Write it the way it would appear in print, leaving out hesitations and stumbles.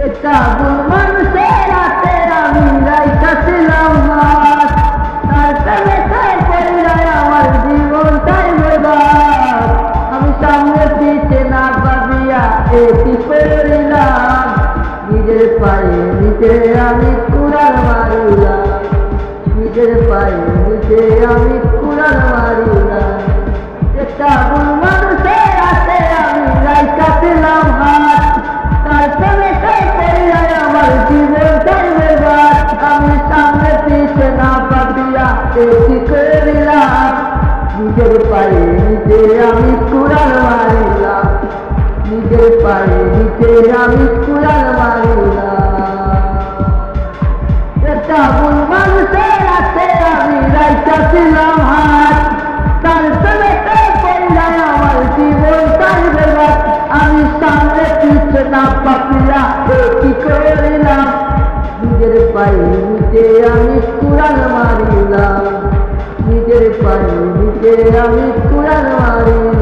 একটা ভুল মানুষের রাতে আমি রাইখাছিলাম হাত, তার প্রেমে তাই পড়িলায় আমার জীবনটাই বরবাদ। আমি সামনে পিছে না ভাবিয়া এটি করিলাম, নিজের পায়ে নিজে আমি কুড়াল মারিলাম, নিজের পায়ে নিজে আমি কুড়াল মারিলাম। একটা ভুল মানুষের রাতে আমি রাইখাছিলাম হাত, তার প্রেমে তাই পড়িলায় আমার জীবনটাই বরবাদ। আমি সামনে পিছে না ভাবিয়া এটি করিলাম, নিজের পায়ে নিজে আমি কুড়াল মারিলাম, নিজের পায়ে নিজে আমি কুড়াল মারিলাম। একটা ভুল মানুষের রাতে আমি রাইখাছিলাম হাত, তার প্রেমে তাই পড়িলায় আমার জীবনটাই বরবাদ। আমি সামনে পিছে না ভাবিয়া এটি করিলাম, নিজের পায়ে নিজে আমি কুড়াল মারিলাম, নিজের পায়ে নিজে আমি কুড়াল মারিলাম।